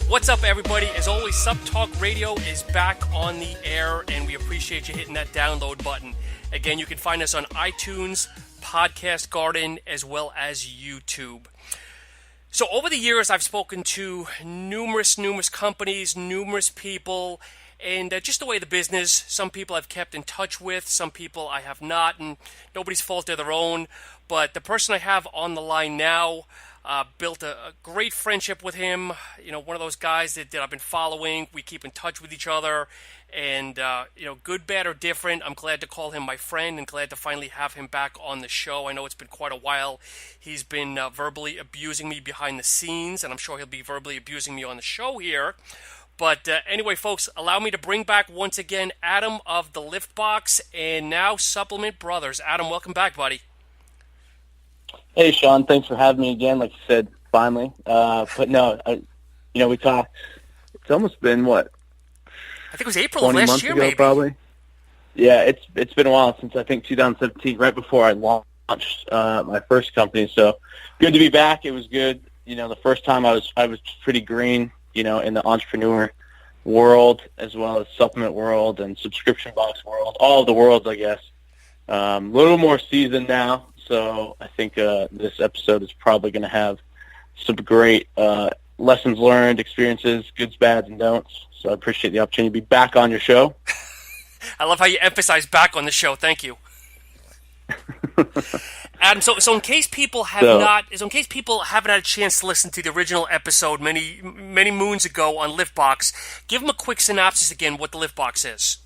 What's up, everybody? As always, SuppTalk Radio is back on the air, and we appreciate you hitting that download button. Again, you can find us on iTunes, Podcast Garden, as well as YouTube. So over the years, I've spoken to numerous companies, numerous people, and just the way the business, some people I've kept in touch with, some people I have not, and nobody's fault, they're their own. But the person I have on the line now, built a great friendship with him. You know, one of those guys that I've been following. We keep in touch with each other, and good, bad, or different, I'm glad to call him my friend and glad to finally have him back on the show. I know it's been quite a while. He's been verbally abusing me behind the scenes, and I'm sure he'll be verbally abusing me on the show here. But anyway, folks, allow me to bring back once again Adam of the Lift Box and now Supplement Brothers. Adam, welcome back, buddy. Hey, Sean, thanks for having me again, like you said, finally. But no, we talked, it's almost been, what? I think it was April of last year, maybe. Probably. Yeah, it's been a while since, I think, 2017, right before I launched my first company. So good to be back. It was good. You know, the first time I was pretty green, in the entrepreneur world, as well as supplement world and subscription box world, all of the worlds, I guess. A little more seasoned now. So I think this episode is probably going to have some great lessons learned, experiences, goods, bads, and don'ts. So I appreciate the opportunity to be back on your show. I love how you emphasize back on the show. Thank you. Adam, so in case people haven't had a chance to listen to the original episode many moons ago on Liftbox, give them a quick synopsis again what the Liftbox is.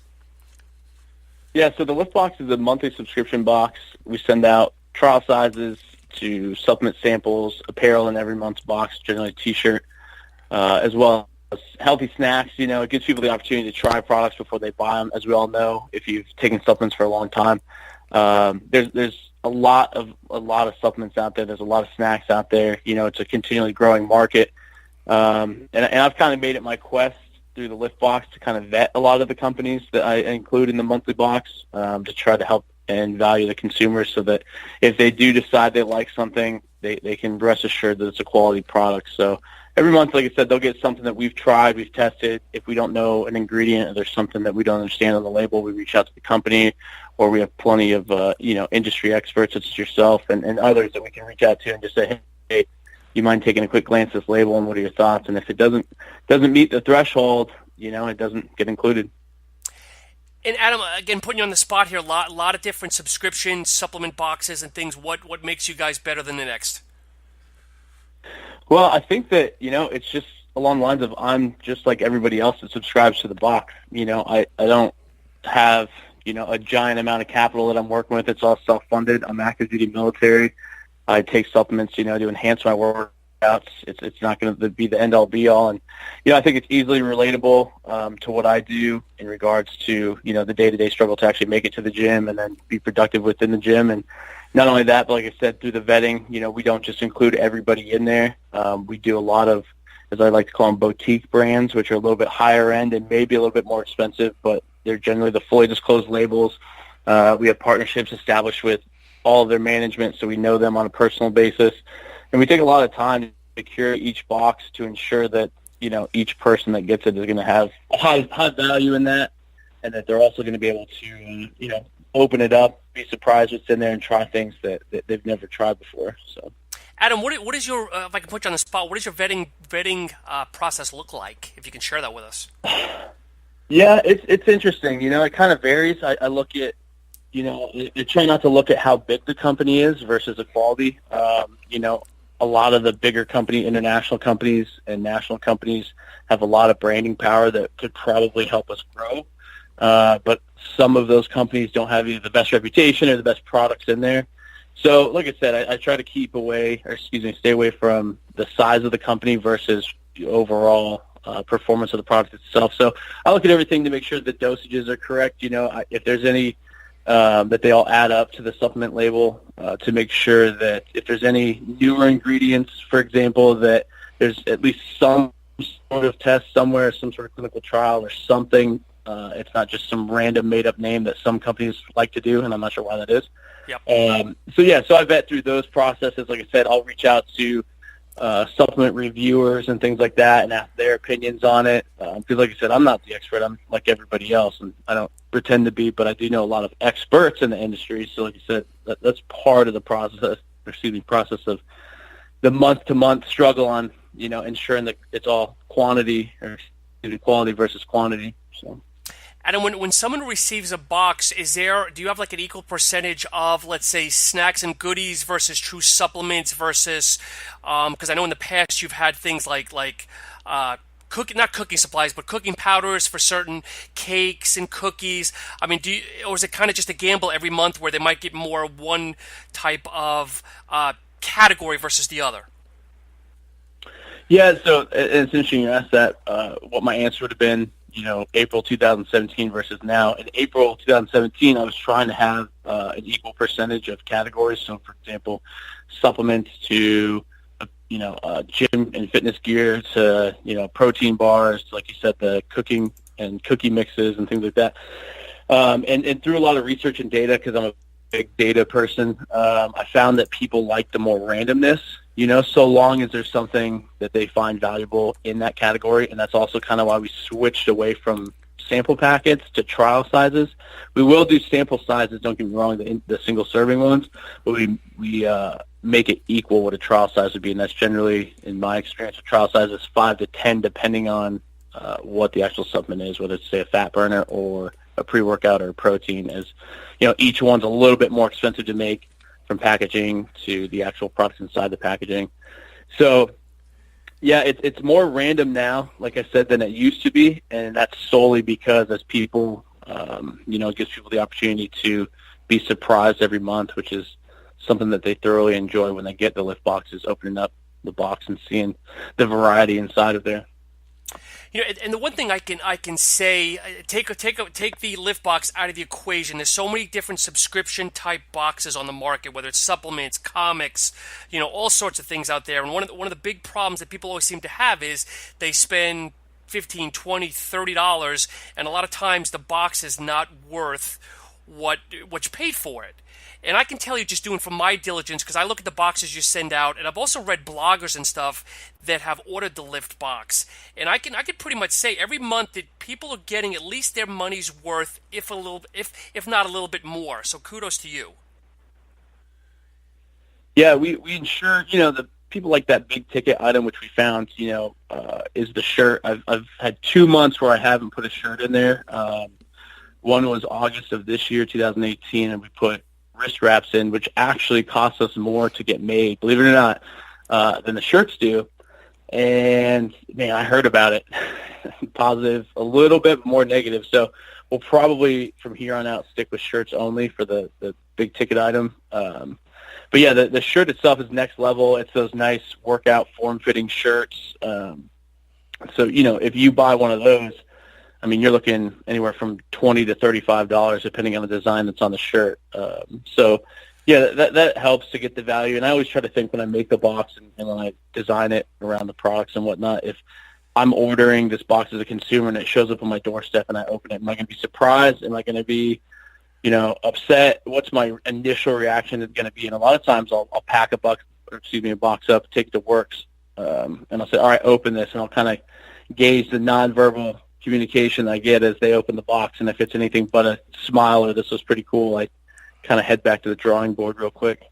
Yeah, so the Liftbox is a monthly subscription box. We send out trial sizes to supplement samples, apparel in every month's box, generally a T-shirt, as well as healthy snacks. It gives people the opportunity to try products before they buy them. As we all know, if you've taken supplements for a long time, there's a lot of supplements out there. There's a lot of snacks out there. It's a continually growing market, and I've kind of made it my quest through the Lift Box to kind of vet a lot of the companies that I include in the monthly box, to try to help and value the consumers so that if they do decide they like something, they can rest assured that it's a quality product. So every month, like I said, they'll get something that we've tried, we've tested. If we don't know an ingredient or there's something that we don't understand on the label, we reach out to the company, or we have plenty of industry experts such as yourself and others that we can reach out to and just say, hey, you mind taking a quick glance at this label and what are your thoughts? And if it doesn't meet the threshold, it doesn't get included. And Adam, again, putting you on the spot here, a lot of different subscription supplement boxes and things. What makes you guys better than the next? Well, I think that, it's just along the lines of I'm just like everybody else that subscribes to the box. I don't have, a giant amount of capital that I'm working with. It's all self-funded. I'm active duty military. I take supplements, to enhance my workouts. It's not going to be the end-all, be-all. And, I think it's easily relatable to what I do in regards to, the day-to-day struggle to actually make it to the gym and then be productive within the gym. And not only that, but like I said, through the vetting, we don't just include everybody in there. We do a lot of, as I like to call them, boutique brands, which are a little bit higher end and maybe a little bit more expensive, but they're generally the fully disclosed labels. We have partnerships established with all of their management, so we know them on a personal basis. And we take a lot of time to curate each box to ensure that, each person that gets it is going to have high value in that, and that they're also going to be able to, open it up, be surprised what's in there, and try things that they've never tried before. So, Adam, what is your, if I can put you on the spot, what does your vetting process look like, if you can share that with us? Yeah, it's interesting. It kind of varies. I look at, I try not to look at how big the company is versus the quality. A lot of the bigger international companies and national companies have a lot of branding power that could probably help us grow. But some of those companies don't have either the best reputation or the best products in there. So, like I said, I try to stay away from the size of the company versus the overall performance of the product itself. So I look at everything to make sure the dosages are correct. If there's any that they all add up to the supplement label, to make sure that if there's any newer ingredients, for example, that there's at least some sort of test somewhere, some sort of clinical trial or something. It's not just some random made-up name that some companies like to do, and I'm not sure why that is. Yep. So I vet through those processes. Like I said, I'll reach out to supplement reviewers and things like that and ask their opinions on it. Because like I said, I'm not the expert. I'm like everybody else, and I don't pretend to be, but I do know a lot of experts in the industry. So like I said, that's part of the process of the month-to-month struggle on, ensuring that it's all quality versus quantity. So. And when someone receives a box, do you have like an equal percentage of, let's say, snacks and goodies versus true supplements versus, because I know in the past you've had things like not cooking supplies, but cooking powders for certain cakes and cookies. I mean, or is it kind of just a gamble every month where they might get more one type of category versus the other? Yeah, so it's interesting you asked that. What my answer would have been, April 2017 versus now. In April 2017, I was trying to have an equal percentage of categories. So, for example, supplements to, gym and fitness gear to, protein bars, like you said, the cooking and cookie mixes and things like that. And through a lot of research and data, because I'm a big data person, I found that people like the more randomness, so long as there's something that they find valuable in that category. And that's also kind of why we switched away from sample packets to trial sizes. We will do sample sizes, don't get me wrong, the single serving ones, but we make it equal what a trial size would be. And that's generally, in my experience, a trial size is 5 to 10, depending on what the actual supplement is, whether it's, say, a fat burner or a pre-workout or a protein. As each one's a little bit more expensive to make, from packaging to the actual products inside the packaging. So, yeah, it's more random now, like I said, than it used to be, and that's solely because as people, it gives people the opportunity to be surprised every month, which is something that they thoroughly enjoy when they get the lift boxes, opening up the box and seeing the variety inside of there. And the one thing I can say, take the lift box out of the equation. There's so many different subscription type boxes on the market, whether it's supplements, comics, all sorts of things out there. And one of the big problems that people always seem to have is they spend $15, $20, $30, and a lot of times the box is not worth what you paid for it. And I can tell you, just doing from my diligence, because I look at the boxes you send out, and I've also read bloggers and stuff that have ordered the lift box. And I can pretty much say every month that people are getting at least their money's worth, if not a little bit more. So kudos to you. Yeah, we ensure, the people like that big ticket item, which we found, is the shirt. I've had 2 months where I haven't put a shirt in there. One was August of this year, 2018, and we put wrist wraps in, which actually costs us more to get made, believe it or not, than the shirts do. And, man, I heard about it. Positive, a little bit more negative. So we'll probably, from here on out, stick with shirts only for the big ticket item. But, yeah, the shirt itself is next level. It's those nice workout form-fitting shirts. So, if you buy one of those, I mean, you're looking anywhere from $20 to $35, depending on the design that's on the shirt. So, yeah, that helps to get the value. And I always try to think when I make the box and when I design it around the products and whatnot, if I'm ordering this box as a consumer and it shows up on my doorstep and I open it, am I going to be surprised? Am I going to be, upset? What's my initial reaction going to be? And a lot of times I'll pack a box up, take it to works, and I'll say, all right, open this, and I'll kind of gauge the nonverbal communication I get as they open the box, and if it's anything but a smile or this was pretty cool, I kind of head back to the drawing board real quick.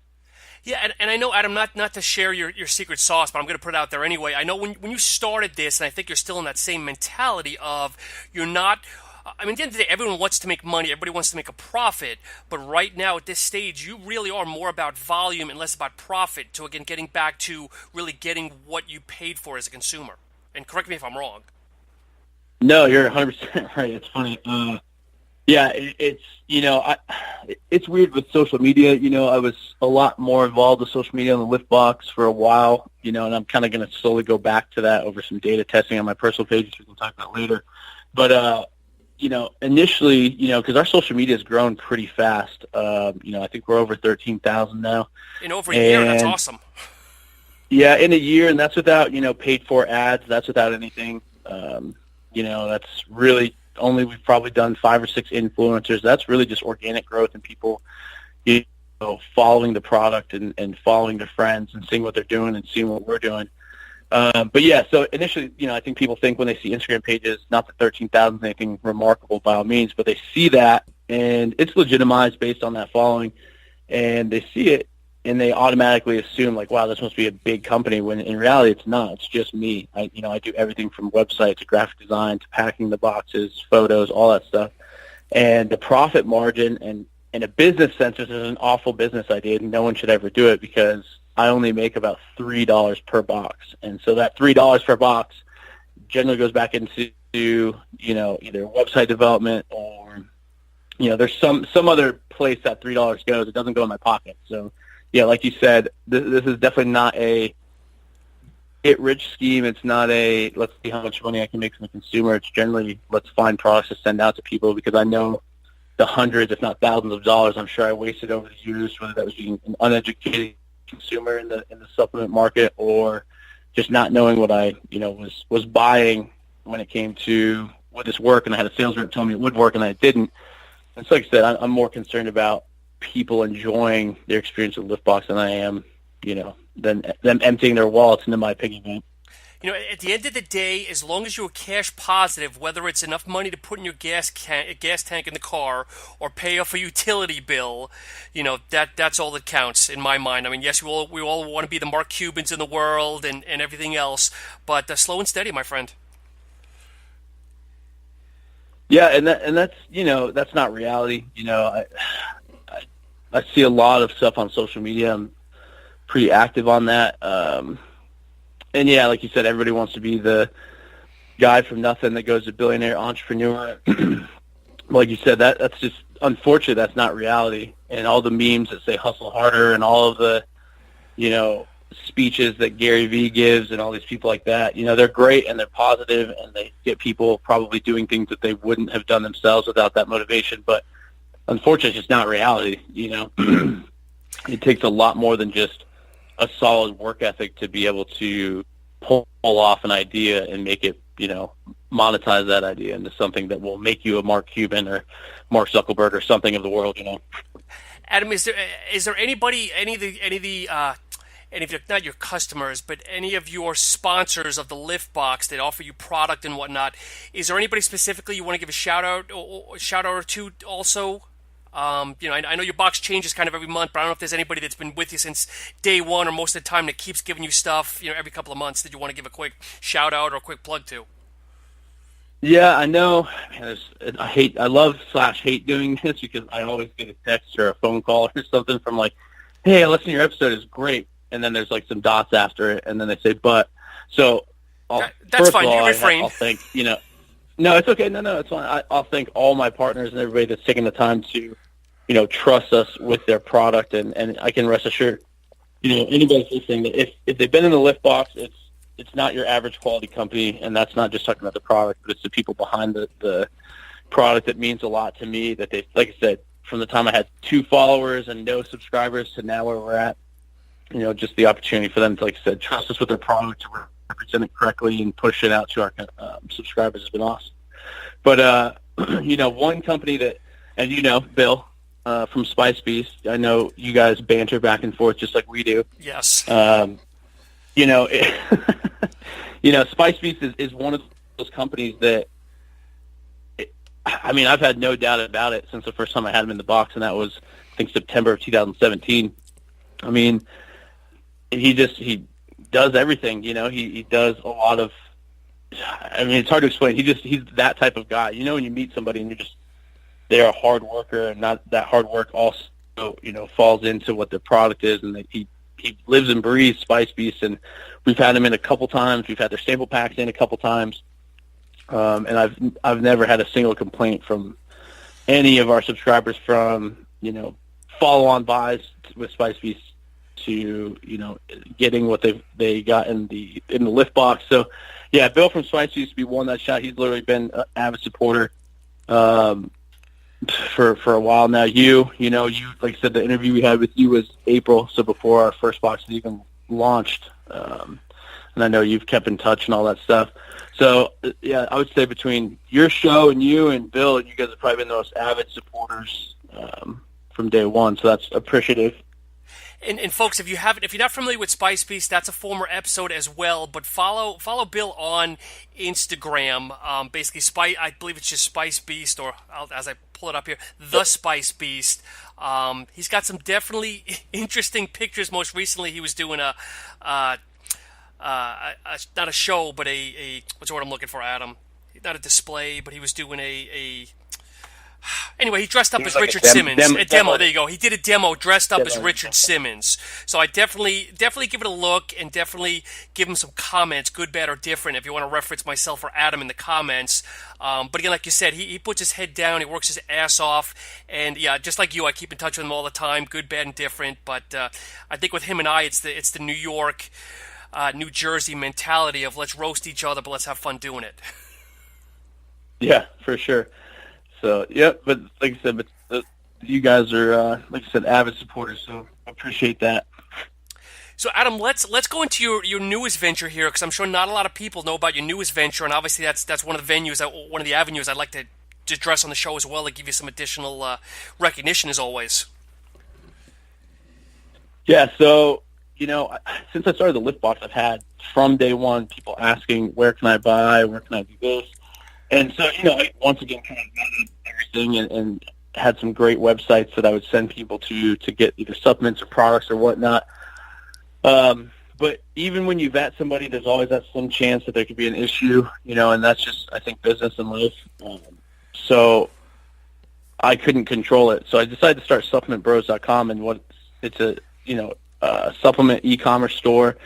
Yeah, and I know, Adam, not to share your secret sauce, but I'm going to put it out there anyway. I know when you started this, and I think you're still in that same mentality of you're not – I mean, at the end of the day, everyone wants to make money. Everybody wants to make a profit. But right now at this stage, you really are more about volume and less about profit. So, again, getting back to really getting what you paid for as a consumer. And correct me if I'm wrong. No, you're 100% right. It's funny. It's it's weird with social media. I was a lot more involved with social media on the lift box for a while, and I'm kind of going to slowly go back to that over some data testing on my personal page, which we can talk about later. But, initially, because our social media has grown pretty fast. I think we're over 13,000 now. In over a year, that's awesome. Yeah, in a year, and that's without, paid for ads. That's without anything. That's really only we've probably done 5 or 6 influencers. That's really just organic growth and people, following the product and following their friends and seeing what they're doing and seeing what we're doing. But yeah, so initially, I think people think when they see Instagram pages, not that 13,000 is anything remarkable by all means, but they see that and it's legitimized based on that following, and they see it and they automatically assume like, wow, this must be a big company, when in reality it's not. It's just me. I do everything from website to graphic design to packing the boxes, photos, all that stuff. And the profit margin, and in a business sense, this is an awful business idea. No one should ever do it, because I only make about $3 per box. And so that $3 per box generally goes back into, either website development or, there's some other place that $3 goes. It doesn't go in my pocket. So, yeah, like you said, this is definitely not a get-rich scheme. It's not a let's see how much money I can make from the consumer. It's generally let's find products to send out to people, because I know the hundreds, if not thousands of dollars I'm sure I wasted over the years, whether that was being an uneducated consumer in the supplement market or just not knowing what I was buying when it came to would this work, and I had a sales rep tell me it would work and I didn't. And so like I said, I'm more concerned about people enjoying their experience with LiftBox than I am, than them emptying their wallets into my piggy bank. At the end of the day, as long as you're cash positive, whether it's enough money to put in your gas tank in the car or pay off a utility bill, that's all that counts in my mind. I mean, yes, we all want to be the Mark Cubans in the world and everything else, but slow and steady, my friend. Yeah, and that's that's not reality. I see a lot of stuff on social media. I'm pretty active on that. And yeah, like you said, everybody wants to be the guy from nothing that goes to billionaire entrepreneur. Like you said, that's just unfortunate. That's not reality. And all the memes that say hustle harder and all of the, speeches that Gary Vee gives and all these people like that, they're great and they're positive and they get people probably doing things that they wouldn't have done themselves without that motivation. But unfortunately, it's just not reality. It takes a lot more than just a solid work ethic to be able to pull off an idea and make it, monetize that idea into something that will make you a Mark Cuban or Mark Zuckerberg or something of the world. Adam, is there anybody, any of the and if you're not your customers, but any of your sponsors of the LiftBox that offer you product and whatnot, is there anybody specifically you want to give a shout out or two also? I know your box changes kind of every month, but I don't know if there's anybody that's been with you since day one or most of the time that keeps giving you stuff, every couple of months that you want to give a quick shout out or a quick plug to. Yeah, I know. Man, I love/hate doing this, because I always get a text or a phone call or something from like, hey, I listened to your episode, it's great. And then there's like some dots after it, and then they say, but. So that's fine. You refrain. I'll thank, no, it's okay. No, it's fine. I'll thank all my partners and everybody that's taking the time to, trust us with their product. And I can rest assured, anybody's listening, that if they've been in the LiftBox, it's not your average quality company, and that's not just talking about the product, but it's the people behind the product that means a lot to me, that they, like I said, from the time I had 2 followers and no subscribers to now where we're at, just the opportunity for them to, like I said, trust us with their product, to represent it correctly and push it out to our subscribers has been awesome. But, one company that, and Bill from Spice Beast, I know you guys banter back and forth just like we do. Yes. Spice Beast is one of those companies that, I've had no doubt about it since the first time I had him in the box, and that was, I think, September of 2017. He does everything, he does a lot of, it's hard to explain. He's that type of guy. When you meet somebody and they're a hard worker, and not that hard work also, falls into what the product is, and he lives and breathes Spice Beast, and we've had him in a couple times. We've had their sample packs in a couple times. And I've never had a single complaint from any of our subscribers, from, follow-on buys with Spice Beast to, getting what they got in the LiftBox. So yeah, Bill from Spice used to be one that shot. He's literally been an avid supporter for a while now. You like I said, the interview we had with you was April, so before our first box had even launched. And I know you've kept in touch and all that stuff. So yeah, I would say between your show and you and Bill, you guys have probably been the most avid supporters from day one. So that's appreciative. And folks, if you're not familiar with Spice Beast, that's a former episode as well. But follow Bill on Instagram. Basically, I believe it's just Spice Beast, or as I pull it up here, the Spice Beast. He's got some definitely interesting pictures. Most recently, he was doing not a show, but a what's the word I'm looking for, Adam? Not a display, but he was doing Anyway, he dressed up as like Richard Simmons. A demo. There you go. He did a demo dressed up as Richard Simmons. So I definitely give it a look, and definitely give him some comments, good, bad, or different, if you want to reference myself or Adam in the comments. But again, like you said, he puts his head down, he works his ass off, and yeah, just like you, I keep in touch with him all the time, good, bad, and different. But I think with him and I, it's the New York, New Jersey mentality of let's roast each other, but let's have fun doing it. Yeah, for sure. So, yeah, but like I said, you guys are, like I said, avid supporters, so I appreciate that. So, Adam, let's go into your newest venture here, because I'm sure not a lot of people know about your newest venture, and obviously that's one of the avenues I'd like to address on the show as well, to give you some additional recognition as always. Yeah, so, since I started the Lift Box, I've had from day one people asking, where can I buy, where can I do this? And so, I once again kind of vetted everything and had some great websites that I would send people to get either supplements or products or whatnot. But even when you vet somebody, there's always that slim chance that there could be an issue, and that's just, I think, business and life. So I couldn't control it. So I decided to start SupplementBros.com, and it's a supplement e-commerce store.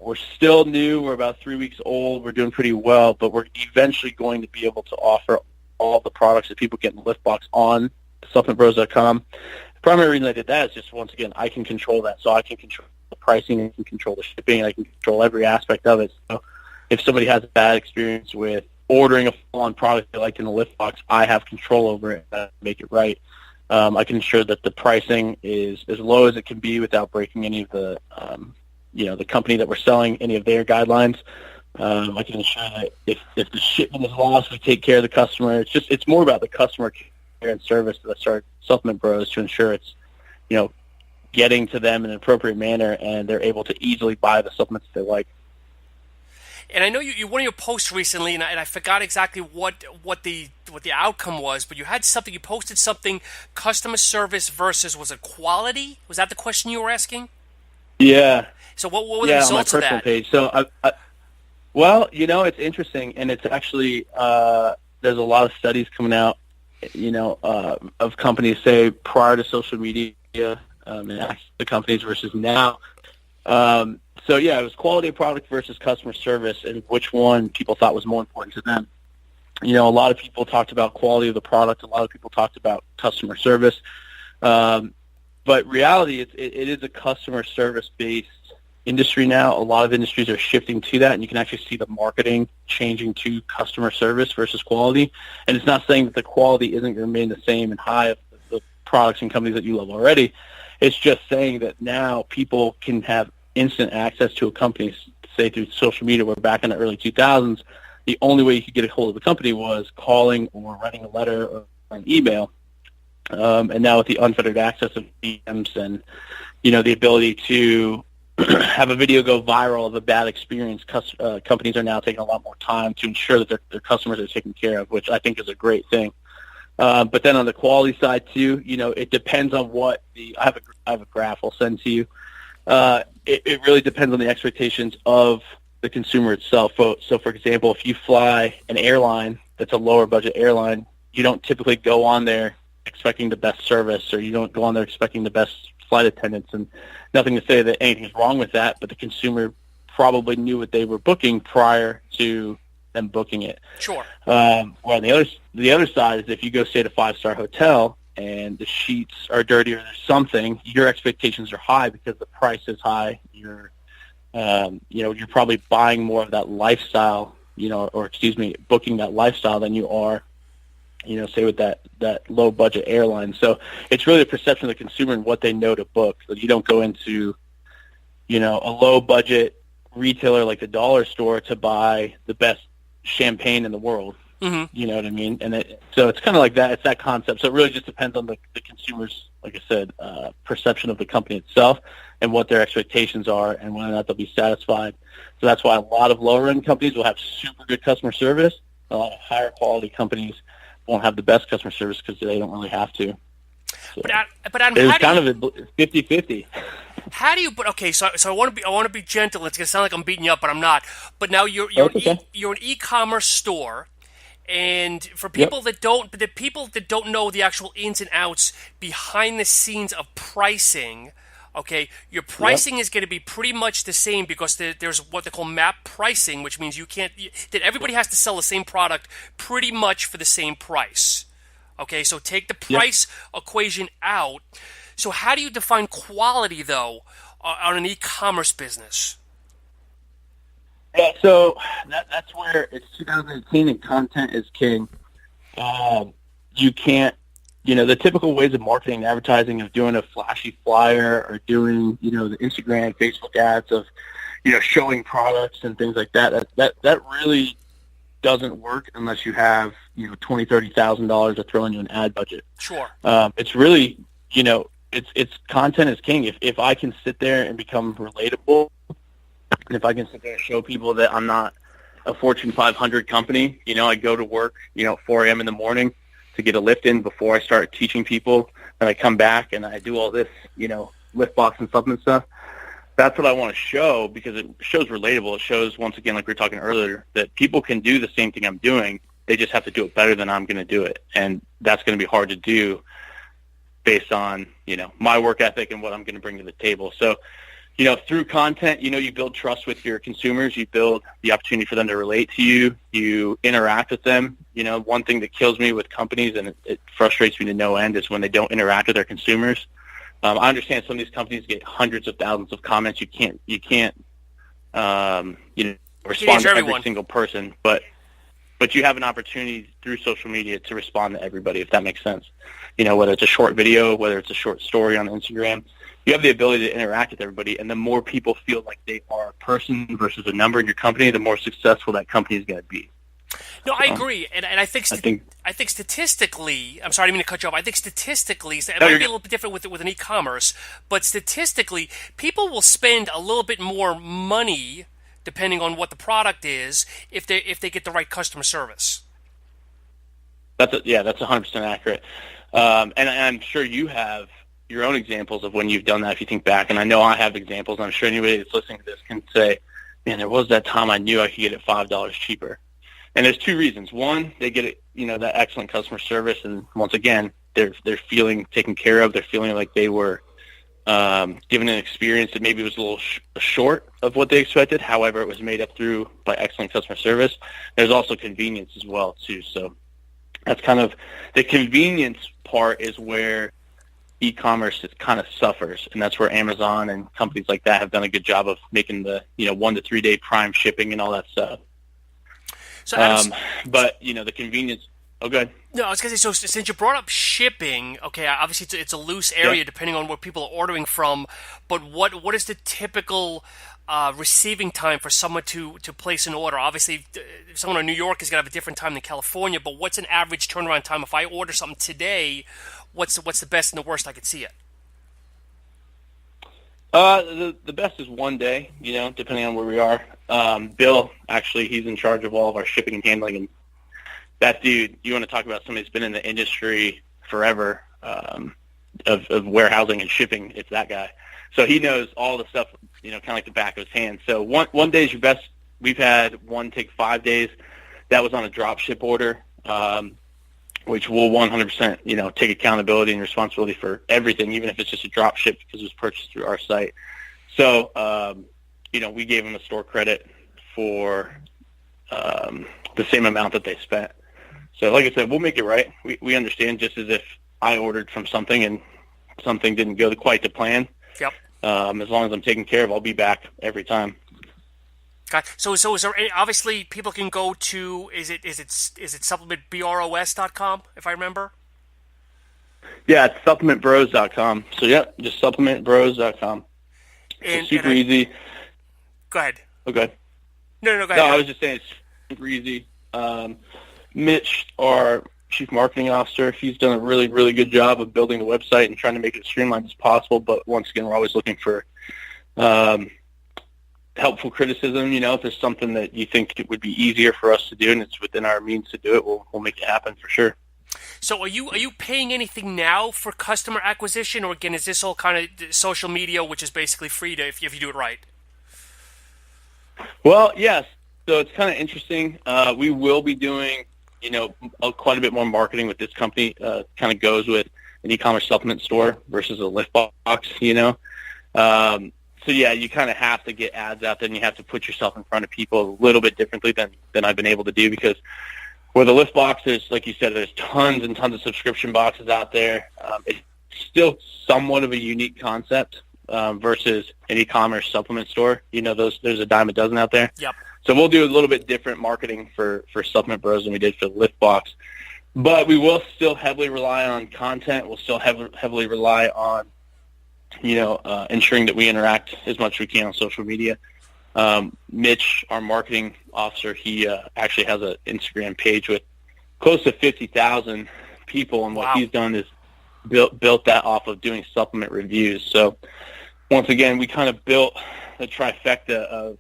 We're still new. We're about 3 weeks old. We're doing pretty well, but we're eventually going to be able to offer all the products that people get in the Lift Box on SupplementBros.com. The primary reason I did that is just, once again, I can control that. So I can control the pricing, I can control the shipping, I can control every aspect of it. So if somebody has a bad experience with ordering a full-on product they like in the Lift Box, I have control over it and make it right. I can ensure that the pricing is as low as it can be without breaking any of the the company that we're selling, any of their guidelines. I can ensure that if the shipment is lost, we take care of the customer. It's more about the customer care and service that I started Supplement Bros to ensure it's, getting to them in an appropriate manner, and they're able to easily buy the supplements they like. And I know you one of your posts recently, and I forgot exactly what the outcome was, but you had something. You posted something: customer service versus, was it quality? Was that the question you were asking? Yeah. So what were the results of that? On my personal page. So well, it's interesting, and it's actually there's a lot of studies coming out, of companies, say, prior to social media and access to companies versus now. So yeah, it was quality of product versus customer service, and which one people thought was more important to them. A lot of people talked about quality of the product. A lot of people talked about customer service. But reality, it is a customer service-based industry now. A lot of industries are shifting to that, and you can actually see the marketing changing to customer service versus quality. And it's not saying that the quality isn't going to remain the same and high of the products and companies that you love already. It's just saying that now people can have instant access to a company, say through social media, where back in the early 2000s, the only way you could get a hold of the company was calling or writing a letter or an email. And now with the unfettered access of DMs and, the ability to have a video go viral of a bad experience, companies are now taking a lot more time to ensure that their customers are taken care of, which I think is a great thing. But then on the quality side too, it depends on what I have a graph I'll send to you. It really depends on the expectations of the consumer itself. So for example, if you fly an airline that's a lower budget airline, you don't typically go on there expecting the best service, or you don't go on there expecting the best flight attendants. And nothing to say that anything's wrong with that, but the consumer probably knew what they were booking prior to them booking it. Sure. Well, the other side is if you go stay at a 5-star hotel and the sheets are dirty or there's something, your expectations are high because the price is high. You're probably buying more of that lifestyle, booking that lifestyle than you are, say with that low budget airline. So it's really a perception of the consumer and what they know to book. So you don't go into, a low budget retailer like the dollar store to buy the best champagne in the world. You know what I mean? And so it's kind of like that. It's that concept. So it really just depends on the consumer's, like I said, perception of the company itself and what their expectations are and whether or not they'll be satisfied. So that's why a lot of lower-end companies will have super good customer service. A lot of higher-quality companies won't have the best customer service because they don't really have to. So but Adam, it was kind of a 50-50. How do you? But okay, so I want to be gentle. It's gonna sound like I'm beating you up, but I'm not. But now you're an e-commerce store, and for people that don't know the actual ins and outs behind the scenes of pricing, okay, your pricing is going to be pretty much the same because there's what they call map pricing, which means that everybody has to sell the same product pretty much for the same price. Okay, so take the price equation out. So how do you define quality, though, on an e-commerce business? Yeah, so that's where it's 2018 and content is king. You can't, the typical ways of marketing and advertising of doing a flashy flyer or doing, the Instagram, Facebook ads of, showing products and things like that. That really doesn't work unless you have, $20,000, $30,000 to throw into an ad budget. Sure. It's really, it's content is king. If I can sit there and become relatable, and if I can sit there and show people that I'm not a Fortune 500 company, I go to work, at 4 a.m. in the morning to get a lift in before I start teaching people, and I come back and I do all this, lift box and supplement stuff. That's what I want to show because it shows relatable. It shows, once again, like we were talking earlier, that people can do the same thing I'm doing. They just have to do it better than I'm going to do it, and that's going to be hard to do based on, my work ethic and what I'm going to bring to the table. So, through content, you build trust with your consumers. You build the opportunity for them to relate to you. You interact with them. One thing that kills me with companies, and it frustrates me to no end, is when they don't interact with their consumers. I understand some of these companies get hundreds of thousands of comments. You can't respond to every single person, but you have an opportunity through social media to respond to everybody, if that makes sense. Whether it's a short video, whether it's a short story on Instagram, you have the ability to interact with everybody, and the more people feel like they are a person versus a number in your company, the more successful that company is going to be. No, I agree, and I think statistically, I'm sorry, I didn't mean to cut you off. I think statistically, it might be a little bit different with an e-commerce, but statistically, people will spend a little bit more money depending on what the product is if they get the right customer service. That's 100% accurate, and I'm sure you have your own examples of when you've done that if you think back, and I know I have examples, and I'm sure anybody that's listening to this can say, man, there was that time I knew I could get it $5 cheaper. And there's two reasons. One, they get it, that excellent customer service, and once again, they're feeling taken care of. They're feeling like they were given an experience that maybe was a little short of what they expected. However, it was made up by excellent customer service. There's also convenience as well too. So that's kind of the convenience part is where e-commerce kind of suffers, and that's where Amazon and companies like that have done a good job of making the 1 to 3 day prime shipping and all that stuff. So, but the convenience. Oh, go ahead. No, I was going to say. So, since you brought up shipping, okay, obviously it's a loose area depending on where people are ordering from. But what is the typical receiving time for someone to place an order? Obviously, someone in New York is going to have a different time than California. But what's an average turnaround time? If I order something today, what's the best and the worst I could see it? The best is 1 day, depending on where we are. Bill, actually, he's in charge of all of our shipping and handling, and that dude, you want to talk about somebody that's been in the industry forever, of warehousing and shipping, it's that guy. So he knows all the stuff, kind of like the back of his hand. So one day is your best. We've had one take 5 days. That was on a drop ship order, which will 100%, take accountability and responsibility for everything, even if it's just a drop ship because it was purchased through our site. So, we gave them a store credit for the same amount that they spent. So, like I said, we'll make it right. We understand, just as if I ordered from something and something didn't go quite to plan. Yep. As long as I'm taken care of, I'll be back every time. Okay. So is there obviously people can go to is it supplementbros.com if I remember? Yeah, it's supplementbros.com. So just supplementbros.com. It's super easy. Go ahead. Okay. No, go ahead. No, I was just saying it's super easy. Mitch, our Chief Marketing Officer, he's done a really, really good job of building the website and trying to make it as streamlined as possible. But once again, we're always looking for helpful criticism. If there's something that you think it would be easier for us to do and it's within our means to do it, we'll make it happen for sure. So are you paying anything now for customer acquisition, or again, is this all kind of social media, which is basically free to if you do it right? Well, yes. So it's kind of interesting. We will be doing, quite a bit more marketing with this company. Kind of goes with an e-commerce supplement store versus a lift box, So yeah, you kind of have to get ads out there, and you have to put yourself in front of people a little bit differently than I've been able to do, because with a lift box, there's, like you said, there's tons and tons of subscription boxes out there. It's still somewhat of a unique concept versus an e-commerce supplement store. There's a dime a dozen out there. Yep. So we'll do a little bit different marketing for Supplement Bros than we did for the lift box. But we will still heavily rely on content. We'll still heavily rely on, ensuring that we interact as much as we can on social media. Mitch, our marketing officer, he actually has an Instagram page with close to 50,000 people, and what he's done is built that off of doing supplement reviews. So once again, we kind of built the trifecta of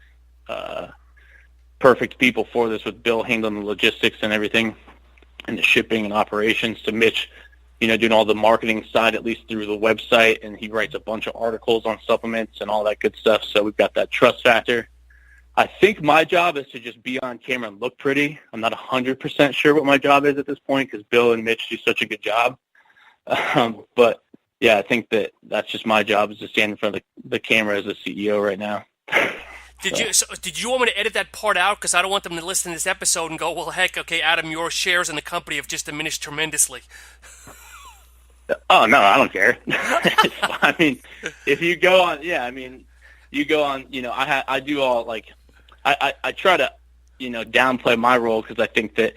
perfect people for this, with Bill handling the logistics and everything and the shipping and operations, to Mitch, doing all the marketing side, at least through the website, and he writes a bunch of articles on supplements and all that good stuff. So we've got that trust factor. I think my job is to just be on camera and look pretty. I'm not 100% sure what my job is at this point, because Bill and Mitch do such a good job. But yeah, I think that's just my job, is to stand in front of the camera as a CEO right now. Did you want me to edit that part out? Because I don't want them to listen to this episode and go, well, heck, okay, Adam, your shares in the company have just diminished tremendously. Oh, no, I don't care. I mean, if you go on, you go on, I do all, I try to, downplay my role, because I think that,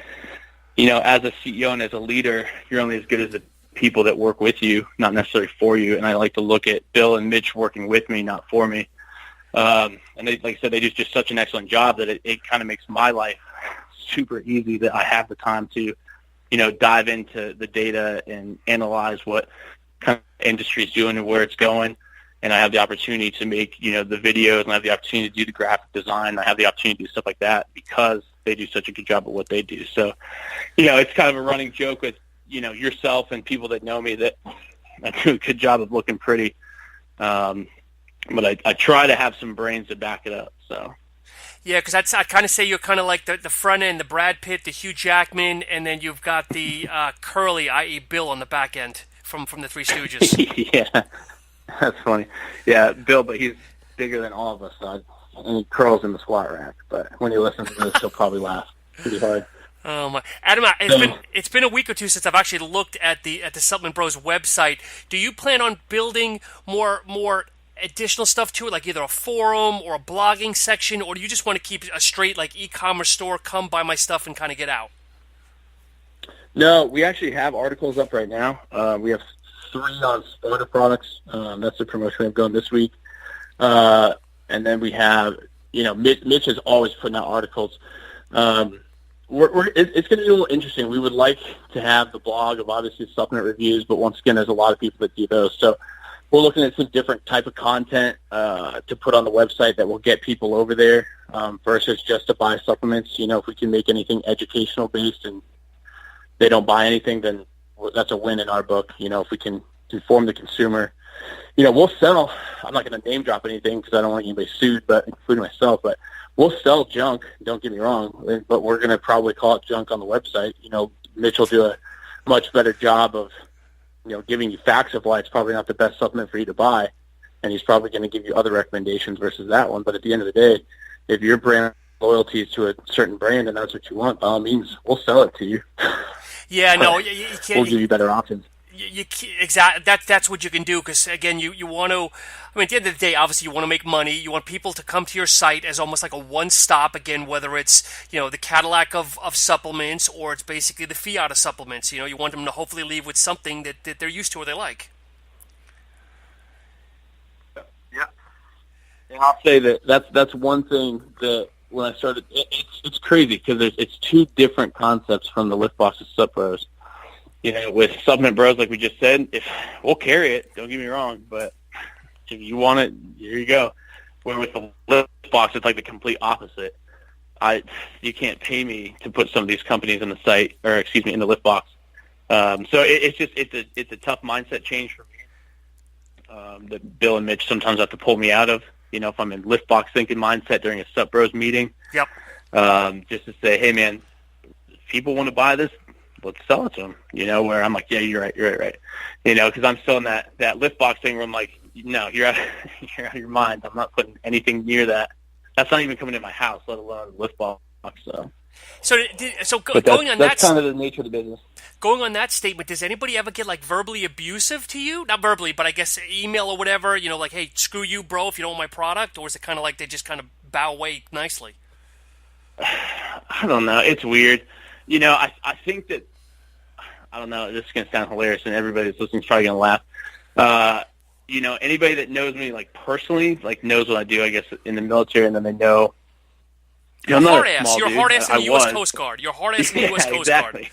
as a CEO and as a leader, you're only as good as the people that work with you, not necessarily for you. And I like to look at Bill and Mitch working with me, not for me. And they, like I said, they do just such an excellent job that it kind of makes my life super easy, that I have the time to, dive into the data and analyze what kind of industry is doing and where it's going. And I have the opportunity to make, the videos, and I have the opportunity to do the graphic design. I have the opportunity to do stuff like that because they do such a good job at what they do. So, it's kind of a running joke with, yourself and people that know me, that I do a good job of looking pretty. But I try to have some brains to back it up. So. Yeah, because I'd kind of say you're kind of like the front end, the Brad Pitt, the Hugh Jackman, and then you've got the Curly, i.e. Bill, on the back end from the Three Stooges. Yeah, that's funny. Yeah, Bill, but he's bigger than all of us. So he curls in the squat rack. But when he listens to this, he'll probably laugh pretty hard. Oh my, Adam! It's been a week or two since I've actually looked at the Supplement Bros website. Do you plan on building more additional stuff to it, like either a forum or a blogging section, or do you just want to keep a straight e-commerce store, come buy my stuff and kind of get out? No, we actually have articles up right now. We have 3 on starter products. That's the promotion we have going this week. And then we have, Mitch is always putting out articles. It's going to be a little interesting. We would like to have the blog of, obviously, supplement reviews, but once again, there's a lot of people that do those. So we're looking at some different type of content to put on the website that will get people over there versus just to buy supplements. If we can make anything educational based and they don't buy anything, then that's a win in our book. If we can inform the consumer, we'll sell. I'm not going to name drop anything because I don't want anybody sued, but including myself. But we'll sell junk. Don't get me wrong, but we're going to probably call it junk on the website. Mitch will do a much better job of giving you facts of why it's probably not the best supplement for you to buy, and he's probably going to give you other recommendations versus that one. But at the end of the day, if your brand loyalty is to a certain brand and that's what you want, by all means, we'll sell it to you. Yeah, no, you can't. We'll give you better options. Exactly. That's what you can do, because again, you want to. I mean, at the end of the day, obviously, you want to make money. You want people to come to your site as almost like a one-stop. Again, whether it's the Cadillac of supplements, or it's basically the Fiat of supplements. You want them to hopefully leave with something that they're used to or they like. Yeah, and I'll say that's one thing that when I started, it's it's crazy because it's two different concepts from the Lift Box to Sup Bros. With Supplement Bros, like we just said, if we'll carry it, don't get me wrong, but if you want it, here you go. Where with the Lift Box, it's like the complete opposite. You can't pay me to put some of these companies in the site, or excuse me, in the Lift Box. So it's a tough mindset change for me. That Bill and Mitch sometimes have to pull me out of. If I'm in Lift Box thinking mindset during a Sup Bros meeting. Yep. Just to say, hey man, if people want to buy this, let's sell it to them. Where I'm like, yeah, you're right. Because I'm still in that Lift Box thing where I'm like, no, you're out of your mind. I'm not putting anything near that. That's not even coming in my house, let alone Lift Box. Going on that's kind of the nature of the business. Going on that statement, does anybody ever get verbally abusive to you? Not verbally, but I guess email or whatever. Like, hey, screw you, bro, if you don't want my product, or is it kind of like they just kind of bow away nicely? I don't know. It's weird. I think that I don't know. This is gonna sound hilarious, and everybody that's listening is probably gonna laugh. Anybody that knows me personally, knows what I do. I guess in the military, and then they know. You're hard ass. You're hard ass in the U.S. was. Coast Guard. You're hard ass in the U.S. Coast exactly. Guard.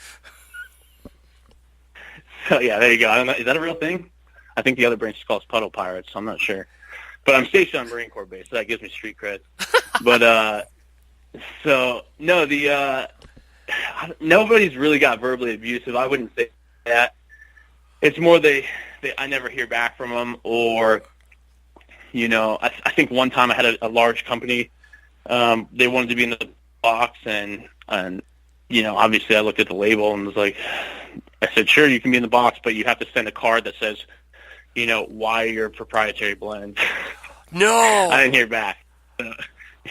So yeah, there you go. I don't know. Is that a real thing? I think the other branch is called Puddle Pirates. So I'm not sure, but I'm stationed on Marine Corps base, so that gives me street cred. But so no, nobody's really got verbally abusive. I wouldn't say that. It's more I never hear back from them, or I think one time I had a large company. They wanted to be in the box, and obviously I looked at the label and was like, I said, sure, you can be in the box, but you have to send a card that says, why your proprietary blend. No, I didn't hear back.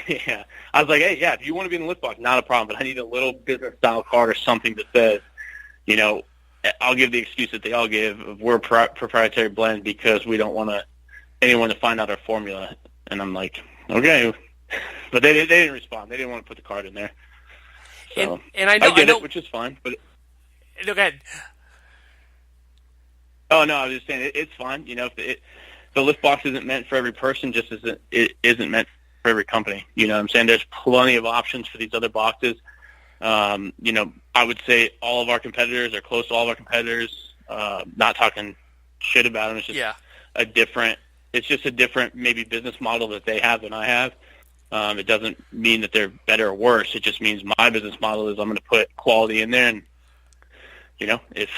Yeah, I was like, hey, yeah, if you want to be in the Lift Box, not a problem, but I need a little business style card or something that says, I'll give the excuse that they all give of we're proprietary blend because we don't want anyone to find out our formula. And I'm like, okay. But they didn't respond. They didn't want to put the card in there. So, and I know it, which is fine. But go ahead. Oh no, I was just saying it's fine. If the Lift Box isn't meant for every person, just as it isn't meant for every company. You know what I'm saying? There's plenty of options for these other boxes. I would say all of our competitors are close to all of our competitors. Not talking shit about them. It's just a different maybe business model that they have than I have. It doesn't mean that they're better or worse. It just means my business model is I'm going to put quality in there, and if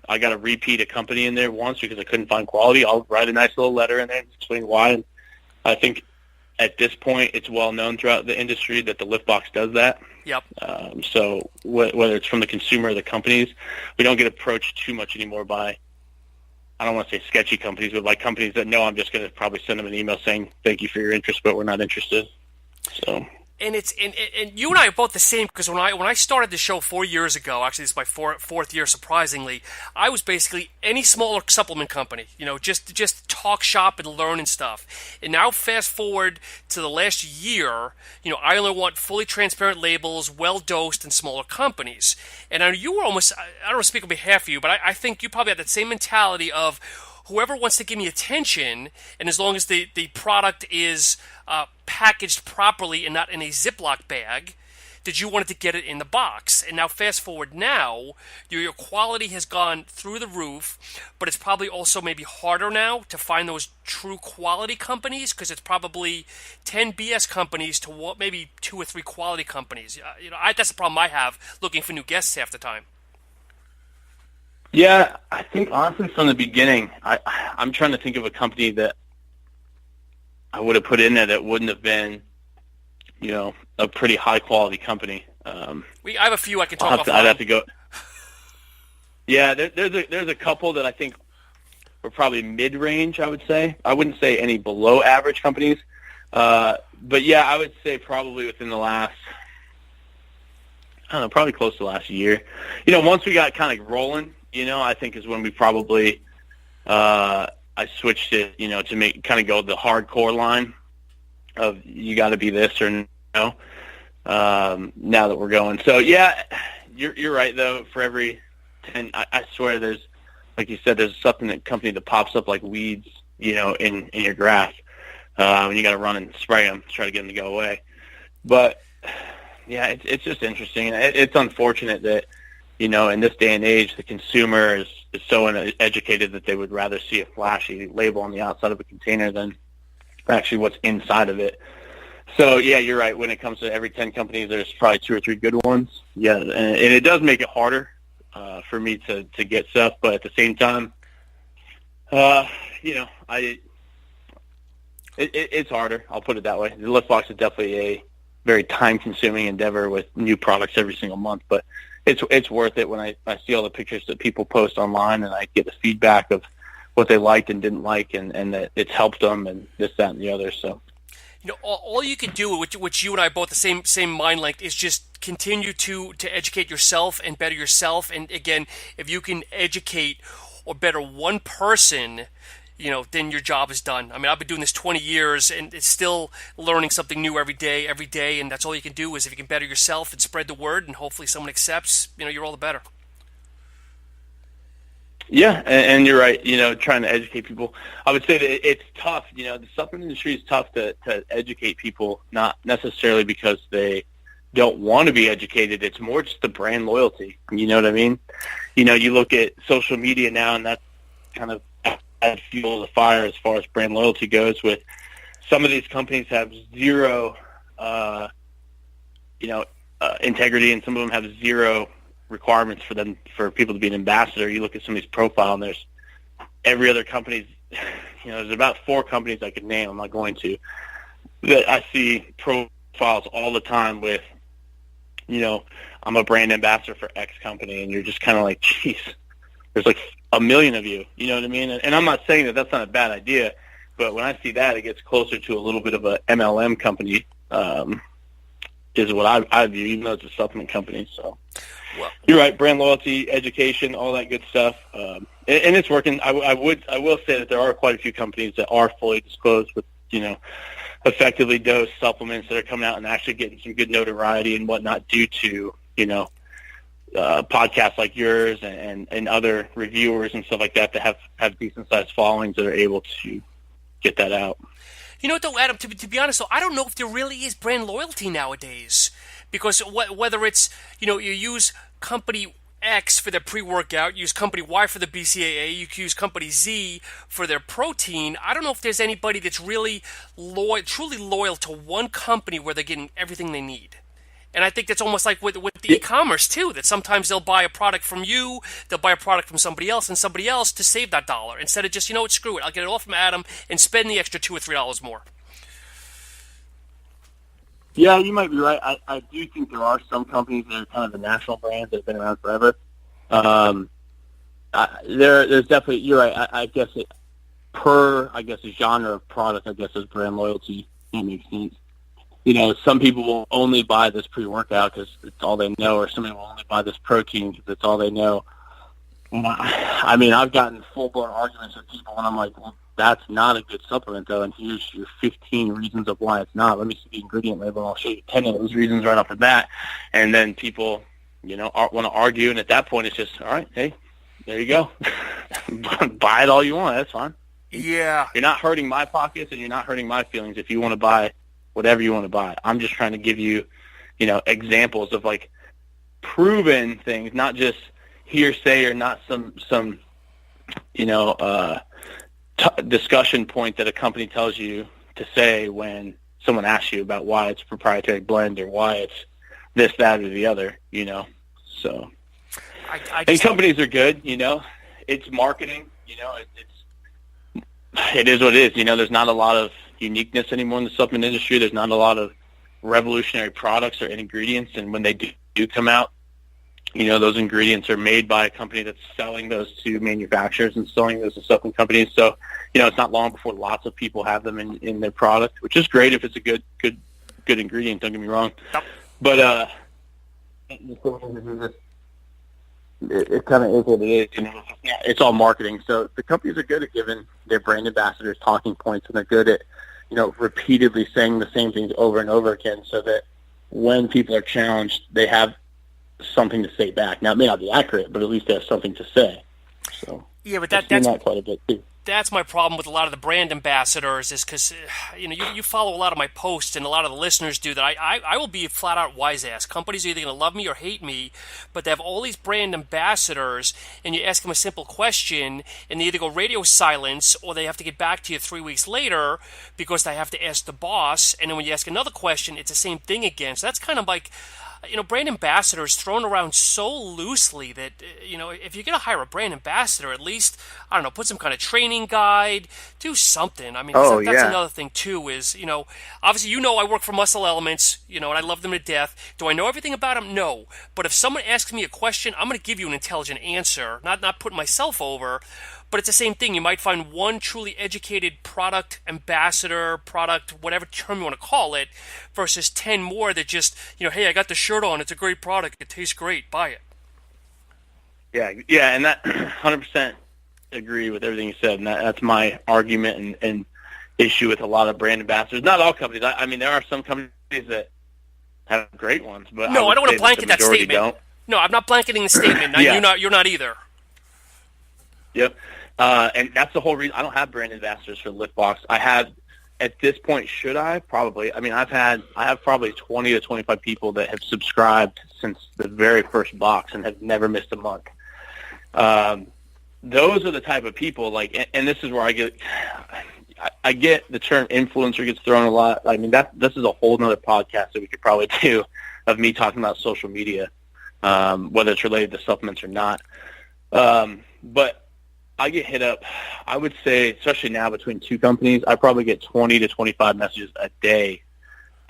I got to repeat a company in there once because I couldn't find quality, I'll write a nice little letter in there and explain why. And I think at this point it's well known throughout the industry that the Lift Box does that. Yep. So whether it's from the consumer or the companies, we don't get approached too much anymore by, I don't want to say sketchy companies, but by companies that know I'm just going to probably send them an email saying, thank you for your interest, but we're not interested. So. And you and I are both the same, because when I started the show 4 years ago, actually this is my fourth year, surprisingly, I was basically any smaller supplement company, just talk shop and learn and stuff. And now fast forward to the last year, I only want fully transparent labels, well-dosed, and smaller companies. And I know you were almost, I don't want to speak on behalf of you, but I think you probably had that same mentality of whoever wants to give me attention, and as long as the product is packaged properly and not in a Ziploc bag, did you want to get it in the box? And now fast forward now, your quality has gone through the roof, but it's probably also maybe harder now to find those true quality companies, because it's probably 10 BS companies to maybe 2 or 3 quality companies. That's the problem I have looking for new guests half the time. Yeah, I think honestly from the beginning, I'm trying to think of a company that I would have put in there that wouldn't have been, a pretty high quality company. I have a few I can talk about. I'd have to go. Yeah, there's a couple that I think were probably mid range. I would say I wouldn't say any below average companies, but yeah, I would say probably within the last, I don't know, probably close to the last year. Once we got kind of rolling, I think is when we probably I switched it, to make kind of go the hardcore line of you got to be this or no. Now that we're going, so yeah, you're right though. For every 10, I swear there's, like you said, there's a supplement company that pops up like weeds, in your grass, and you got to run and spray them to try to get them to go away. But Yeah, it's just interesting. It's unfortunate that, in this day and age, the consumer is so educated that they would rather see a flashy label on the outside of a container than actually what's inside of it. So, yeah, you're right. When it comes to every 10 companies, there's probably 2 or 3 good ones. Yeah, and it does make it harder for me to get stuff. But at the same time, it's harder. I'll put it that way. The Liftbox is definitely a very time-consuming endeavor with new products every single month. But it's worth it when I see all the pictures that people post online and I get the feedback of what they liked and didn't like and that it's helped them and this, that, and the other. So, all you can do, which you and I both the same mind length, is just continue to educate yourself and better yourself. And again, if you can educate or better one person, then your job is done. I mean, I've been doing this 20 years and it's still learning something new every day. And that's all you can do is if you can better yourself and spread the word and hopefully someone accepts, you're all the better. Yeah, and you're right, trying to educate people. I would say that it's tough, the supplement industry is tough to educate people, not necessarily because they don't want to be educated. It's more just the brand loyalty. You know what I mean? You look at social media now and that's kind of add fuel to the fire as far as brand loyalty goes. With some of these companies have zero, integrity, and some of them have zero requirements for people to be an ambassador. You look at some of these profiles, and there's every other company's. There's about 4 companies I could name. I'm not going to. That I see profiles all the time with, I'm a brand ambassador for X company, and you're just kind of like, geez, there's like a million of you, you know what I mean? And I'm not saying that that's not a bad idea, but when I see that, it gets closer to a little bit of a MLM company, is what I view, even though it's a supplement company. So you're right, brand loyalty, education, all that good stuff, and it's working. I will say that there are quite a few companies that are fully disclosed with, effectively dosed supplements that are coming out and actually getting some good notoriety and whatnot due to, podcasts like yours and other reviewers and stuff like that have decent sized followings that are able to get that out. Though, Adam, to be honest, though, I don't know if there really is brand loyalty nowadays, because whether it's, you use company X for their pre-workout, use company Y for the BCAA, you can use company Z for their protein. I don't know if there's anybody that's really truly loyal to one company where they're getting everything they need. And I think that's almost like with the e-commerce, too, that sometimes they'll buy a product from you, they'll buy a product from somebody else and somebody else to save that $1. Instead of just, screw it, I'll get it all from Adam and spend the extra $2 or $3 more. Yeah, you might be right. I do think there are some companies that are kind of the national brands that have been around forever. There's definitely, you're right, I guess a genre of product, I guess, is brand loyalty. That makes sense. Some people will only buy this pre-workout because it's all they know, or somebody will only buy this protein because it's all they know. I mean, I've gotten full-blown arguments with people, and I'm like, well, that's not a good supplement, though, and here's your 15 reasons of why it's not. Let me see the ingredient label, and I'll show you 10 of those reasons right off the bat. And then people, want to argue, and at that point it's just, all right, hey, there you go. Buy it all you want. That's fine. Yeah. You're not hurting my pockets, and you're not hurting my feelings if you want to buy whatever you want to buy. I'm just trying to give you, examples of like proven things, not just hearsay or not some discussion point that a company tells you to say when someone asks you about why it's a proprietary blend or why it's this, that, or the other, So, and companies are good, It's marketing, it is what it is. There's not a lot of uniqueness anymore in the supplement industry. There's not a lot of revolutionary products or ingredients, and when they do come out, those ingredients are made by a company that's selling those to manufacturers and selling those to supplement companies. So, it's not long before lots of people have them in their product, which is great if it's a good ingredient. Don't get me wrong, but it kind of is what it is. It's all marketing. So the companies are good at giving their brand ambassadors talking points, and they're good at repeatedly saying the same things over and over again, so that when people are challenged, they have something to say back. Now, it may not be accurate, but at least they have something to say. So yeah, but that's quite a bit too. that's my problem with a lot of the brand ambassadors is because, you follow a lot of my posts and a lot of the listeners do that. I will be a flat out wise ass. Companies are either going to love me or hate me, but they have all these brand ambassadors and you ask them a simple question and they either go radio silence or they have to get back to you 3 weeks later because they have to ask the boss. And then when you ask another question, it's the same thing again. So that's kind of like, brand ambassadors thrown around so loosely that, if you're going to hire a brand ambassador, at least, I don't know, put some kind of training guide, do something. I mean, that's another thing, too, is, obviously, I work for Muscle Elements, and I love them to death. Do I know everything about them? No. But if someone asks me a question, I'm going to give you an intelligent answer, not put myself over. But it's the same thing. You might find one truly educated product ambassador, whatever term you want to call it, versus 10 more that just, hey, I got the shirt on. It's a great product. It tastes great. Buy it. Yeah, and that 100% agree with everything you said. And that's my argument and issue with a lot of brand ambassadors. Not all companies. I mean, there are some companies that have great ones. But no, I don't want to blanket that statement. Don't. No, I'm not blanketing the statement. You're not either. Yep. And that's the whole reason I don't have brand ambassadors for Liftbox. I have, at this point, should I? Probably. I mean, I have probably 20 to 25 people that have subscribed since the very first box and have never missed a month. Those are the type of people, and this is where I get the term influencer gets thrown a lot. I mean, this is a whole nother podcast that we could probably do of me talking about social media, whether it's related to supplements or not. But I get hit up, I would say, especially now between two companies, I probably get 20 to 25 messages a day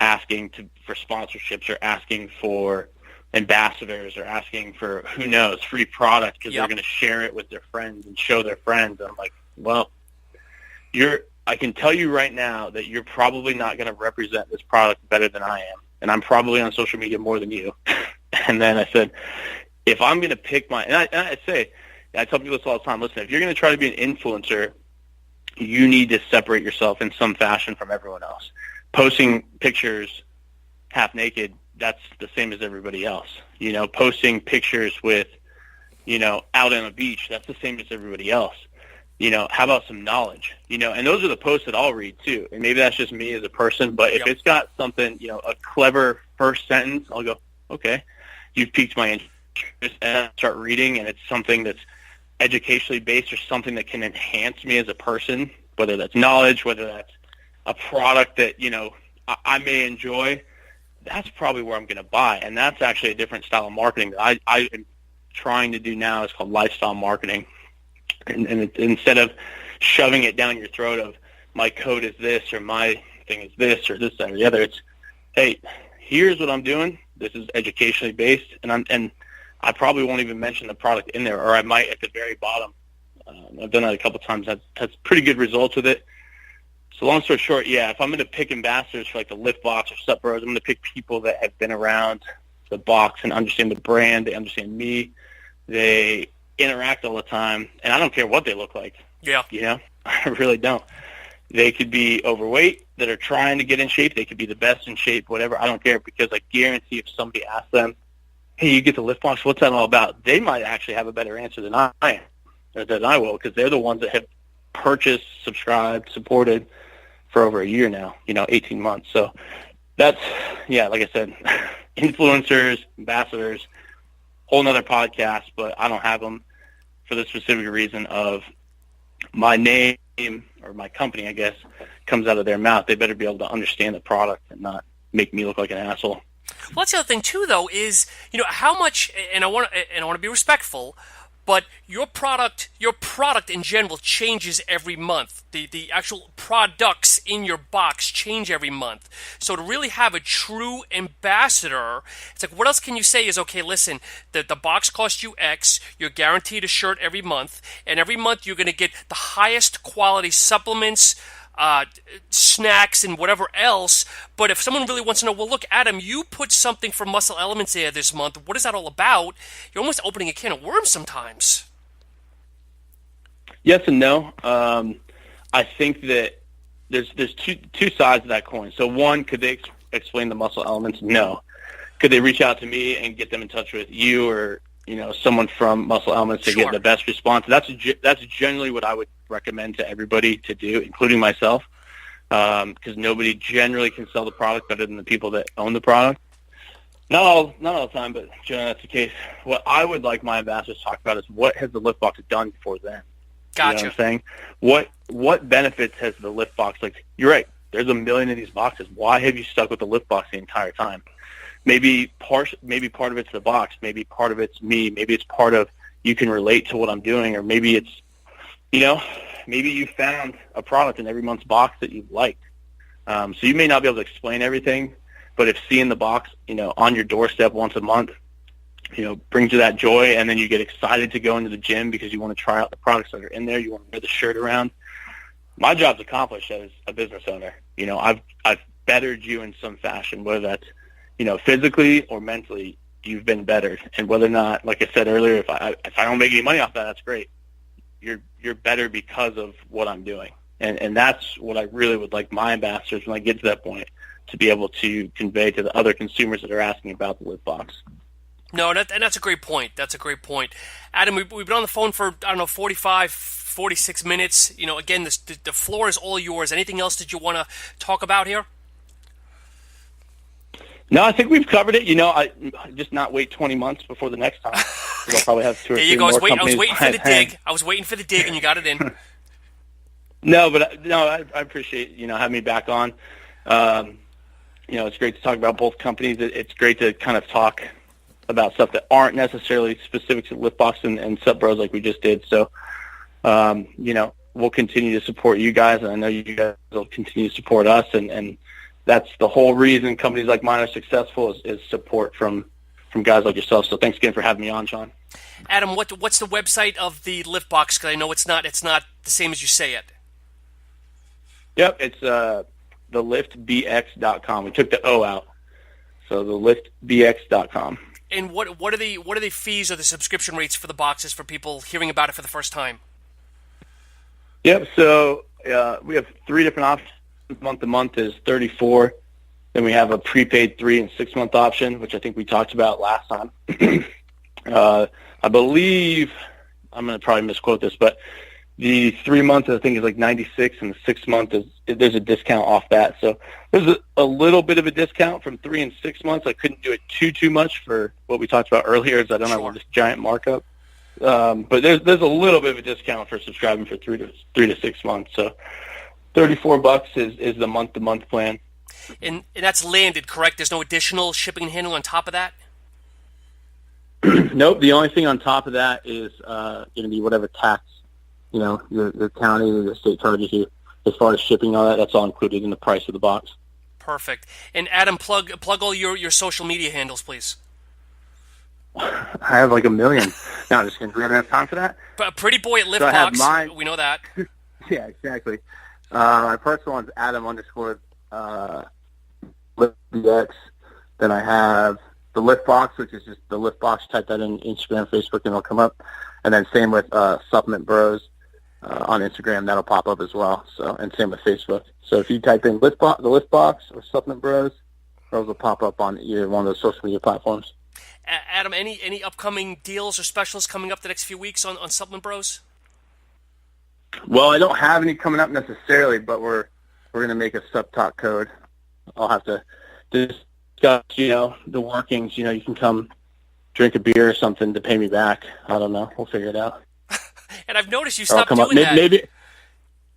asking for sponsorships or asking for ambassadors or asking for, who knows, free product because they're going to share it with their friends and show their friends. And I'm like, well, I can tell you right now that you're probably not going to represent this product better than I am. And I'm probably on social media more than you. And then I said, if I'm going to pick I tell people this all the time. Listen, if you're going to try to be an influencer, you need to separate yourself in some fashion from everyone else. Posting pictures half naked, that's the same as everybody else. Posting pictures with, out on a beach, that's the same as everybody else. How about some knowledge? And those are the posts that I'll read too. And maybe that's just me as a person, but if it's got something, a clever first sentence, I'll go, okay, you've piqued my interest, and I start reading, and it's something that's educationally based or something that can enhance me as a person, whether that's knowledge, whether that's a product that, I may enjoy, that's probably where I'm going to buy. And that's actually a different style of marketing that I am trying to do now. It's called lifestyle marketing. And instead of shoving it down your throat of my code is this or my thing is this or this, that, or the other, it's, hey, here's what I'm doing. This is educationally based, and I probably won't even mention the product in there, or I might at the very bottom. I've done that a couple of times. That's pretty good results with it. So long story short, if I'm going to pick ambassadors for like the Liftbox or Sup Bros, I'm going to pick people that have been around the box and understand the brand. They understand me. They interact all the time, and I don't care what they look like. Yeah. I really don't. They could be overweight that are trying to get in shape. They could be the best in shape, whatever. I don't care, because I guarantee if somebody asks them, hey, you get the Liftbox, what's that all about? They might actually have a better answer than I am, or than I will, because they're the ones that have purchased, subscribed, supported for over a year now, 18 months. So that's, like I said, influencers, ambassadors, whole nother podcast, but I don't have them for the specific reason of my name or my company, I guess, comes out of their mouth. They better be able to understand the product and not make me look like an asshole. Well, that's the other thing too, though, is how much, and I want to be respectful, but your product in general changes every month. The actual products in your box change every month. So to really have a true ambassador, it's like, what else can you say is, okay, listen, the box costs you X, you're guaranteed a shirt every month, and every month you're going to get the highest quality supplements, snacks and whatever else. But if someone really wants to know, well, look, Adam, you put something from Muscle Elements there this month. What is that all about? You're almost opening a can of worms sometimes. Yes and no. I think that there's two sides of that coin. So one, could they explain the Muscle Elements? No. Could they reach out to me and get them in touch with you or someone from Muscle Elements to get the best response? That's generally what I would recommend to everybody to do, including myself, because nobody generally can sell the product better than the people that own the product. Not all the time, but generally that's the case. What I would like my ambassadors to talk about is what has the lift box done for them. Gotcha. You know what I'm saying? What benefits has the lift box? Like, you're right. There's a million of these boxes. Why have you stuck with the lift box the entire time? Maybe part of it's the box. Maybe part of it's me. Maybe it's part of you can relate to what I'm doing, or maybe it's, maybe you found a product in every month's box that you liked. So you may not be able to explain everything, but if seeing the box, on your doorstep once a month, brings you that joy, and then you get excited to go into the gym because you want to try out the products that are in there. You want to wear the shirt around. My job's accomplished as a business owner. I've bettered you in some fashion, whether that's, physically or mentally, you've been bettered. And whether or not, like I said earlier, if I don't make any money off that, that's great. You're better because of what I'm doing. And that's what I really would like my ambassadors, when I get to that point, to be able to convey to the other consumers that are asking about the lift box. No, and that's a great point. That's a great point. Adam, we've been on the phone for, 45, 46 minutes. Again, the floor is all yours. Anything else that you want to talk about here? No, I think we've covered it. I just not wait 20 months before the next time. I'll probably have two or three more companies. I was waiting for the dig. I was waiting for the dig, and you got it in. I appreciate, having me back on. It's great to talk about both companies. It's great to kind of talk about stuff that aren't necessarily specific to Liftbox and Sup Bros like we just did. So, we'll continue to support you guys, and I know you guys will continue to support us, and that's the whole reason companies like mine are successful is support from guys like yourself. So thanks again for having me on, Sean. Adam, what's the website of the Liftbox? Because I know it's not the same as you say it. Yep, it's theliftbx.com. We took the O out, so theliftbx.com. And what are the fees or the subscription rates for the boxes for people hearing about it for the first time? Yep. So we have 3 different options. Month to month is $34. Then we have a prepaid 3 and 6 month option, which I think we talked about last time. I believe I'm going to probably misquote this, but the 3 months I think is like $96, and the 6 month there's a discount off that. So there's a little bit of a discount from 3 and 6 months. I couldn't do it too much for what we talked about earlier, as I don't have this giant markup. But there's a little bit of a discount for subscribing for 3 to 6 months. So $34 is the month to month plan. And that's landed, correct? There's no additional shipping and handling on top of that? Nope. The only thing on top of that is going to be whatever tax, the county or the state charges you. As far as shipping and all that, that's all included in the price of the box. Perfect. And Adam, plug all your social media handles, please. I have like a million. No, just kidding. Do we have enough time for that? Pretty boy at Liftbox. We know that. Yeah, exactly. My personal one's Adam_LiftBX. Then I have the Liftbox, which is just the Liftbox. Type that in Instagram, Facebook, and it'll come up. And then same with Supplement Bros on Instagram, that'll pop up as well. So, and same with Facebook. So if you type in the Liftbox or Supplement Bros, those will pop up on either one of those social media platforms. Adam, any upcoming deals or specials coming up the next few weeks on Supplement Bros? Well, I don't have any coming up necessarily, but we're going to make a SuppTalk code. I'll have to discuss, the workings. You can come drink a beer or something to pay me back. I don't know. We'll figure it out. And I've noticed you stopped doing that. Maybe.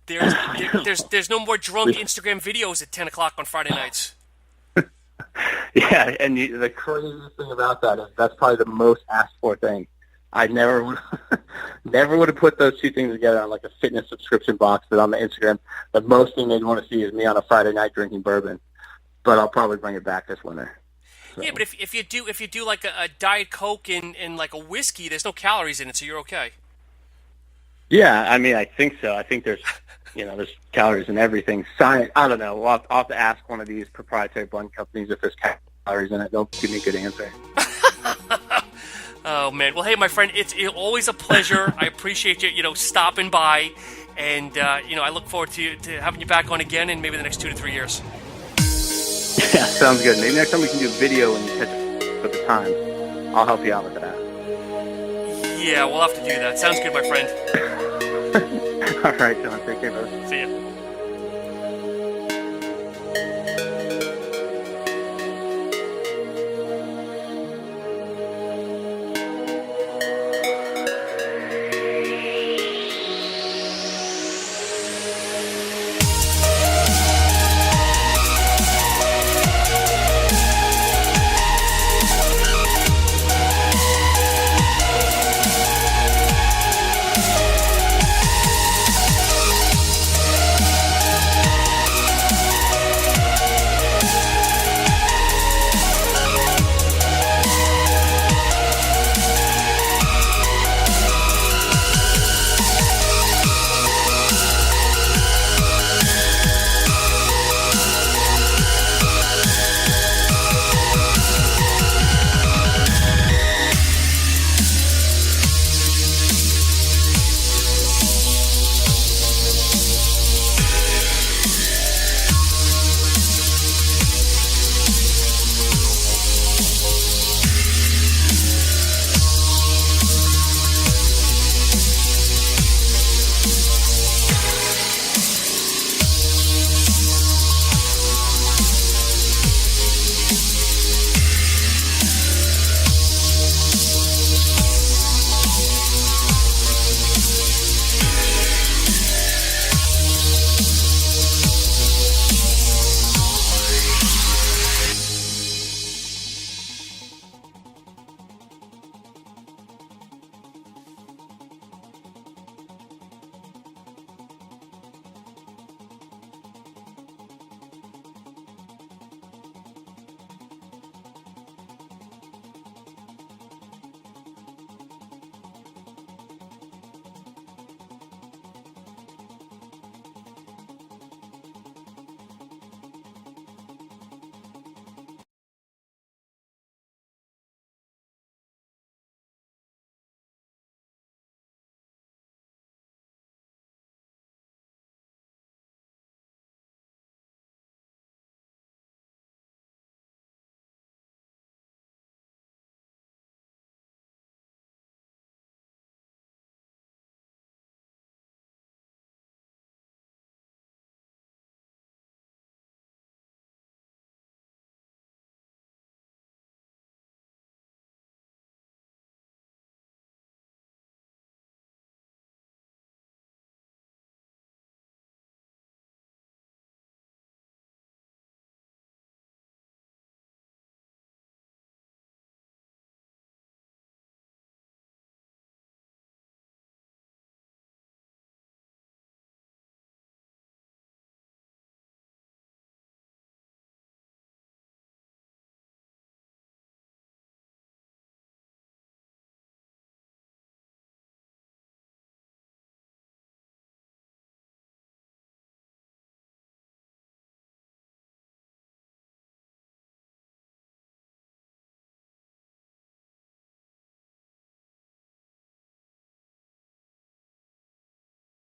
There's no more drunk Instagram videos at 10 o'clock on Friday nights. Yeah, and the craziest thing about that is that's probably the most asked for thing. I never would have put those two things together on like a fitness subscription box, but on the Instagram, the most thing they'd want to see is me on a Friday night drinking bourbon. But I'll probably bring it back this winter. So. Yeah, but if you do like a Diet Coke and like a whiskey, there's no calories in it, so you're okay. Yeah, I mean, I think so. I think there's there's calories in everything. Science, I don't know. I'll have to ask one of these proprietary blend companies if there's calories in it. They'll give me a good answer. Oh, man. Well, hey, my friend, it's always a pleasure. I appreciate you, stopping by. And, I look forward to having you back on again in maybe the next 2 to 3 years. Yeah, sounds good. Maybe next time we can do video and you catch up at the time. I'll help you out with that. Yeah, we'll have to do that. Sounds good, my friend. All right, John. Take care, brother. See ya.